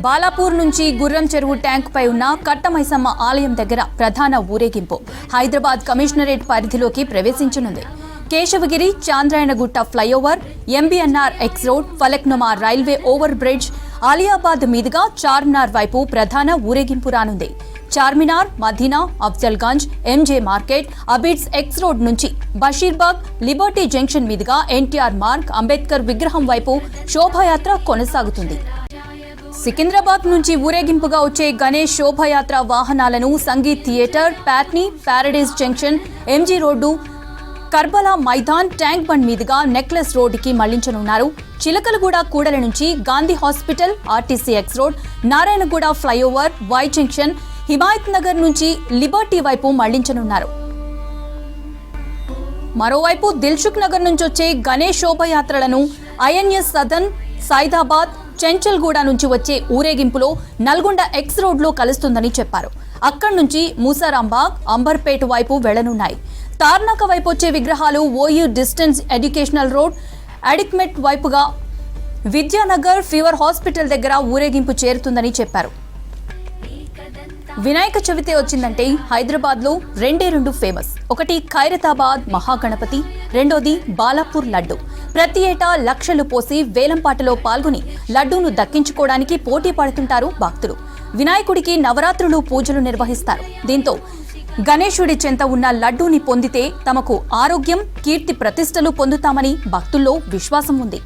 బాలాపూర్ నుంచి గుర్రం చెరువు ట్యాంక్ పై ఉన్న కట్టమైసమ్మ ఆలయం దగ్గర ప్రధాన ఊరేగింపు హైదరాబాద్ కమిషనరేట్ పరిధిలోకి ప్రవేశించనుంది. Keshavagiri, Chandrayangutta flyover, MBNR X road, Falaknuma railway over bridge, Aliabad మీదుగా చార్మినార్ వైపు ప్రధాన ఊరేగింపు రానుంది. Charminar, Madina, Afzalgunj, MJ market, Abids X road నుంచి బషీర్బాగ్, లిబర్టీ జంక్షన్ మీదుగా ఎన్టీఆర్ మార్గ్, అంబేద్కర్ విగ్రహం వైపు శోభాయాత్ర కొనసాగుతుంది. సికింద్రాబాద్ నుంచి ఊరేగింపుగా వచ్చే గణేష్ శోభాయాత్ర వాహనాలను Sangeet theatre, Patny, Paradise junction, MG road, Karbala Maidan, Tank Bund మీదుగా నెక్లెస్ రోడ్డుకి మళ్లించనున్నారు. చిలకలగూడ కూడల నుంచి Gandhi hospital, RTC X road, Narayanaguda flyover, Y junction, Himayat Nagar నుంచి లిబర్టీ వైపు మళ్లించనున్నారు. మరోవైపు దిల్సుఖ్ నగర్ నుంచి వచ్చే గణేష్ శోభయాత్రలను ఐఎన్ఎస్ సదన్, సైదాబాద్, చెంచల్గూడ నుంచి వచ్చే ఊరేగింపులో నల్గొండ ఎక్స్ రోడ్లో కలుస్తుందని చెప్పారు. అక్కడి నుంచి మూసారాంబాగ్, అంబర్పేట వైపు వెళ్లనున్నాయి. తార్నాక వైపు వచ్చే విగ్రహాలు OU distance educational road, Adikmet వైపుగా విద్యానగర్, ఫీవర్ హాస్పిటల్ దగ్గర ఊరేగింపు చేరుతుందని చెప్పారు. వినాయక చవితి వచ్చిందంటే హైదరాబాద్లో రెండు ఫేమస్. ఒకటి ఖైరతాబాద్ మహాగణపతి, రెండోది బాలాపూర్ లడ్డు. ప్రతి ఏటా లక్షలు పోసి వేలంపాటలో పాల్గొని లడ్డూను దక్కించుకోవడానికి పోటీ పడుతుంటారు భక్తులు. వినాయకుడికి నవరాత్రులు పూజలు నిర్వహిస్తారు. దీంతో గణేశుడి చెంత ఉన్న లడ్డూని పొందితే తమకు ఆరోగ్యం, కీర్తి ప్రతిష్టలు పొందుతామని భక్తుల్లో విశ్వాసం ఉంది.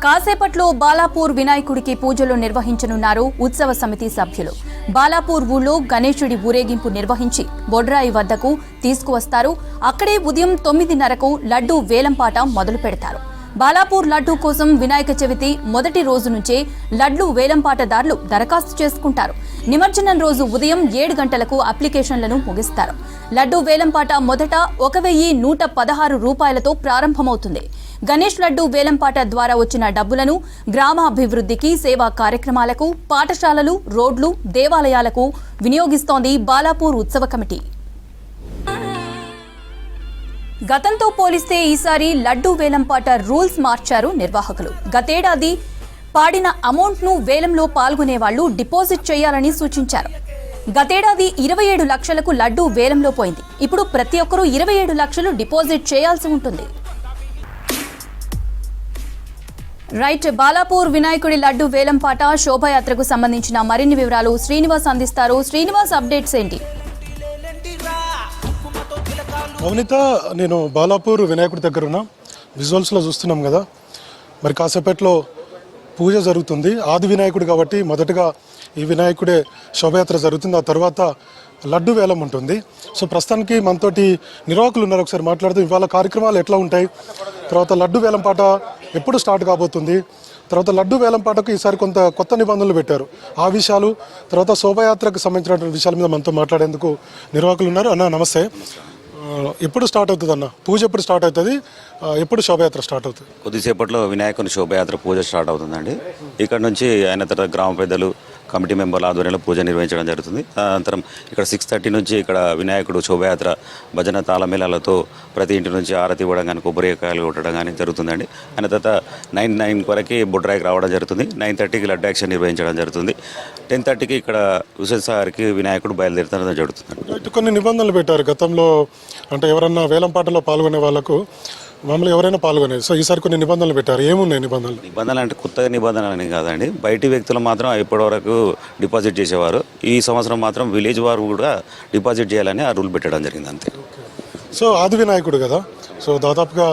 కాసేపట్లో బాలాపూర్ వినాయకుడికి పూజలు నిర్వహించనున్నారు ఉత్సవ సమితి సభ్యులు. బాలాపూర్ ఊళ్ళో గణేశుడి ఊరేగింపు నిర్వహించి బొడ్రాయి వద్దకు తీసుకువస్తారు. అక్కడే ఉదయం 9:30కు లడ్డూ వేలంపాట మొదలు పెడతారు. బాలాపూర్ లడ్డూ కోసం వినాయక చవితి మొదటి రోజు నుంచే లడ్డూ వేలంపాటదారులు దరఖాస్తు చేసుకుంటారు. నిమజ్జనం రోజు ఉదయం 7 గంటలకు అప్లికేషన్లను ముగిస్తారు. లడ్డూ వేలంపాట మొదట 1116 రూపాయలతో ప్రారంభమవుతుంది. గణేష్ లడ్డూ వేలంపాట ద్వారా వచ్చిన డబ్బులను గ్రామాభివృద్ధికి, సేవా కార్యక్రమాలకు, పాఠశాలలు, రోడ్లు, దేవాలయాలకు వినియోగిస్తోంది బాలాపూర్ ఉత్సవ కమిటీ. గతంతో పోలిస్తే ఈసారి లడ్డూ వేలంపాట రూల్స్ మార్చారు నిర్వాహకులు. గతేడాది పాడిన అమౌంట్ను వేలంలో పాల్గొనే వాళ్లు డిపాజిట్ చేయాలని సూచించారు. గతేడాది 27 లక్షలకు లడ్డూ వేలంలో పోయింది. ఇప్పుడు ప్రతి ఒక్కరూ 27 లక్షలు డిపాజిట్ చేయాల్సి ఉంటుంది. రైట్, బాలాపూర్ వినాయకుడి లడ్డు వేలంపాట శోభాయాత్రకు సంబంధించిన మరిన్ని వివరాలు శ్రీనివాస్ అందిస్తారు. శ్రీనివాస్, అప్డేట్స్ ఏంటి? మౌనిత, నేను బాలాపూర్ వినాయకుడి దగ్గర ఉన్న విజువల్స్లో చూస్తున్నాం కదా, మరి కాసేపట్లో పూజ జరుగుతుంది. ఆది వినాయకుడు కాబట్టి మొదటగా ఈ వినాయకుడే శోభయాత్ర జరుగుతుంది. ఆ తర్వాత లడ్డు వేలం ఉంటుంది. సో ప్రస్తుతానికి మనతోటి నిర్వాహకులు ఉన్నారు, ఒకసారి మాట్లాడుతూ ఇవాళ కార్యక్రమాలు ఎట్లా ఉంటాయి, తర్వాత లడ్డు వేలం పాట ఎప్పుడు స్టార్ట్ కాబోతుంది, తర్వాత లడ్డు వేలం పాటకు ఈసారి కొత్త నిబంధనలు పెట్టారు, ఆ విషయాలు, తర్వాత శోభయాత్రకు సంబంధించినటువంటి విషయాల మీద మనతో మాట్లాడేందుకు నిర్వాహకులు ఉన్నారు. అన్న నమస్తే, ఎప్పుడు స్టార్ట్ అవుతుంది అన్న? పూజ ఎప్పుడు స్టార్ట్ అవుతుంది, ఎప్పుడు శోభయాత్ర స్టార్ట్ అవుతుంది? కొద్దిసేపట్లో వినాయకుని శోభయాత్ర పూజ స్టార్ట్ అవుతుందండి. ఇక్కడ నుంచి ఆయన తర్వాత గ్రామ పెద్దలు, కమిటీ మెంబర్ల ఆధ్వర్యంలో పూజ నిర్వహించడం జరుగుతుంది. అనంతరం ఇక్కడ 6:30 నుంచి ఇక్కడ వినాయకుడు శోభయాత్ర భజన తాళమేళాలతో ప్రతి ఇంటి నుంచి ఆరతి ఇవ్వడం కానీ, కొబ్బరికాయలు కొట్టడం కానీ జరుగుతుందండి. ఆయన తర్వాత 9 వరకు బొడ్రాయికి రావడం జరుగుతుంది. 9:30కి లడ్డు యాక్షన్ నిర్వహించడం జరుగుతుంది. 10:30కి ఇక్కడ ఉసేసారికి వినాయకుడు బయలుదేరుతడం జరుగుతుంది. కొన్ని నిబంధనలు పెట్టారు గతంలో, అంటే ఎవరన్నా వేలం పాటలో పాల్గొనే వాళ్ళకు మామూలుగా ఎవరైనా పాల్గొనేది. సో ఈసారి కొన్ని నిబంధనలు పెట్టారు. ఏమున్నాయి నిబంధనలు? నిబంధనలు అంటే కొత్తగా నిబంధనలు అని కాదండి, బయటి వ్యక్తులు మాత్రం ఇప్పటివరకు డిపాజిట్ చేసేవారు. ఈ సంవత్సరం మాత్రం విలేజ్ వారు కూడా డిపాజిట్ చేయాలని ఆ రూల్ పెట్టడం జరిగింది, అంతే. సో ఆది వినాయకుడు కదా, సో దాదాపుగా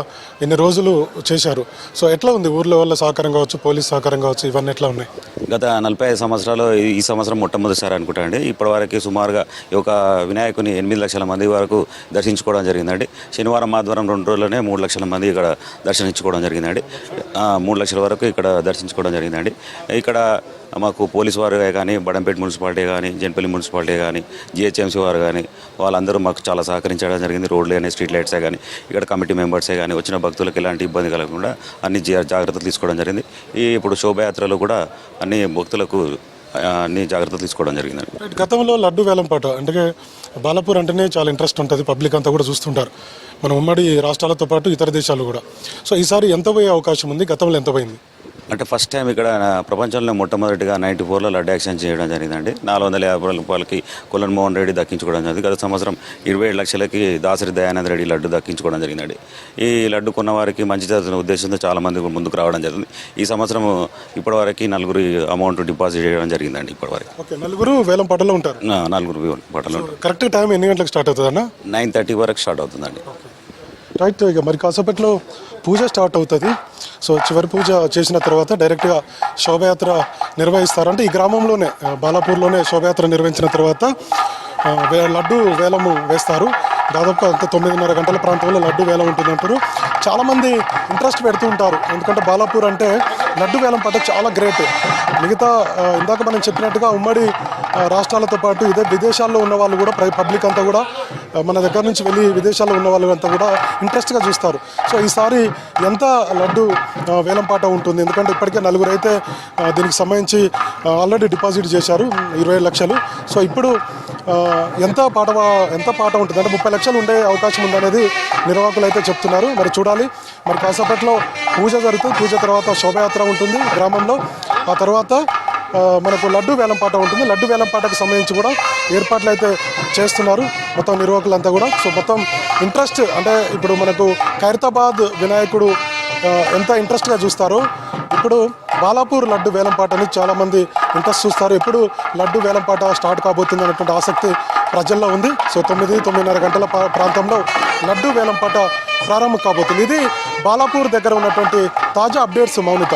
ఎన్ని రోజులు చేశారు. సో ఎట్లా ఉంది ఊర్లో వాళ్ళ సహకారం కావచ్చు, పోలీస్ సహకారం కావచ్చు, ఇవన్నీ ఎట్లా ఉన్నాయి? గత 45 సంవత్సరాలు ఈ సంవత్సరం మొట్టమొదటిసారి అనుకుంటా అండి. ఇప్పటివరకు సుమారుగా ఒక వినాయకుని 8 లక్షల మంది వరకు దర్శించుకోవడం జరిగిందండి. శనివారం ఆదివారం 2 రోజుల్లోనే 3 లక్షల మంది ఇక్కడ దర్శించుకోవడం జరిగిందండి. 3 లక్షల వరకు ఇక్కడ దర్శించుకోవడం జరిగిందండి. ఇక్కడ మాకు పోలీసు వారు కానీ, బడంపేట మున్సిపాలిటీ కానీ, జన్పల్లి మున్సిపాలిటీ కానీ, జిహెచ్ఎంసీ వారు కానీ వాళ్ళందరూ మాకు చాలా సహకరించడం జరిగింది. రోడ్లు కానీ, స్ట్రీట్ లైట్సే కానీ, ఇక్కడ కమిటీ మెంబర్సే కానీ వచ్చిన భక్తులకు ఎలాంటి ఇబ్బంది కలగకుండా అన్ని జాగ్రత్తలు తీసుకోవడం జరిగింది. ఇప్పుడు శోభయాత్రలో కూడా అన్ని భక్తులకు అన్ని జాగ్రత్తలు తీసుకోవడం జరిగిందండి. రైట్. గతంలో లడ్డు వేలంపాట అంటే బాలాపూర్ అంటేనే చాలా ఇంట్రెస్ట్ ఉంటుంది, పబ్లిక్ అంతా కూడా చూస్తుంటారు, మన ఉమ్మడి రాష్ట్రాలతో పాటు ఇతర దేశాలు కూడా. సో ఈసారి ఎంత పోయే అవకాశం ఉంది, గతంలో ఎంత పోయింది? అంటే ఫస్ట్ టైం ఇక్కడ ప్రపంచంలో మొట్టమొదటిగా 94లో లడ్డు యాక్షన్ చేయడం జరిగిందండి. 450 రూపాయలకి కొల్లన్ మోహన్ రెడ్డి దక్కించుకోవడం జరిగింది. గత సంవత్సరం 27 లక్షలకి దాసరి దయానంద రెడ్డి లడ్డు దక్కించుకోవడం జరిగిందండి. ఈ లడ్డు కొన్న వారికి మంచి జరుగుతున్న ఉద్దేశంతో చాలామంది ముందుకు రావడం జరిగింది. ఈ సంవత్సరం ఇప్పటివరకు 4 అమౌంట్ డిపాజిట్ చేయడం జరిగిందండి. ఇప్పటివరకు ఓకే, 4 వేలంపాటలో ఉంటారు. 4 పాటలు ఉంటారు. కరెక్ట్ టైం ఎన్ని గంటలకు స్టార్ట్ అవుతుంది అన్న? 9:30 వరకు స్టార్ట్ అవుతుందండి. రైట్. ఇక మరి కాసేపట్లో పూజ స్టార్ట్ అవుతుంది. సో చివరి పూజ చేసిన తర్వాత డైరెక్ట్గా శోభయాత్ర నిర్వహిస్తారు. అంటే ఈ గ్రామంలోనే బాలాపూర్లోనే శోభయాత్ర నిర్వహించిన తర్వాత లడ్డు వేలము వేస్తారు. దాదాపు 9:30 గంటల ప్రాంతంలో లడ్డు వేలం ఉంటుందంటారు. చాలామంది ఇంట్రెస్ట్ పెడుతూ ఉంటారు, ఎందుకంటే బాలాపూర్ అంటే లడ్డు వేలం పాట చాలా గ్రేట్. మిగతా ఇందాక మనం చెప్పినట్టుగా ఉమ్మడి రాష్ట్రాలతో పాటు ఇదే విదేశాల్లో ఉన్న వాళ్ళు కూడా పబ్లిక్ అంతా కూడా మన దగ్గర నుంచి వెళ్ళి విదేశాల్లో ఉన్న వాళ్ళు అంతా కూడా ఇంట్రెస్ట్గా చూస్తారు. సో ఈసారి ఎంత లడ్డు వేలం పాట ఉంటుంది, ఎందుకంటే ఇప్పటికే 4 అయితే దీనికి సంబంధించి ఆల్రెడీ డిపాజిట్ చేశారు 20 లక్షలు. సో ఇప్పుడు ఎంత పాట ఉంటుంది అంటే 30 లక్షలు ఉండే అవకాశం ఉందనేది నిర్వాహకులు అయితే చెప్తున్నారు. మరి చూడాలి. మరి కాసేపట్లో పూజ జరుగుతుంది. పూజ తర్వాత శోభయాత్ర ఉంటుంది గ్రామంలో. ఆ తర్వాత మనకు లడ్డు వేలంపాట ఉంటుంది. లడ్డు వేలంపాటకు సంబంధించి కూడా ఏర్పాట్లు అయితే చేస్తున్నారు మొత్తం నిర్వాహకులంతా కూడా. సో మొత్తం ఇంట్రెస్ట్ అంటే ఇప్పుడు మనకు ఖైరతాబాద్ వినాయకుడు ఎంత ఇంట్రెస్ట్గా చూస్తారో ఇప్పుడు బాలాపూర్ లడ్డు వేలంపాటని చాలామంది ఇంట్రెస్ట్ చూస్తారు. ఎప్పుడు లడ్డు వేలంపాట స్టార్ట్ కాబోతుంది అనేటువంటి ఆసక్తి ప్రజల్లో ఉంది. సో 9-9:30 గంటల ప్రాంతంలో లడ్డు వేలంపాట ప్రారంభం కాబోతుంది. ఇది బాలాపూర్ దగ్గర ఉన్నటువంటి తాజా అప్డేట్స్. మౌనిత.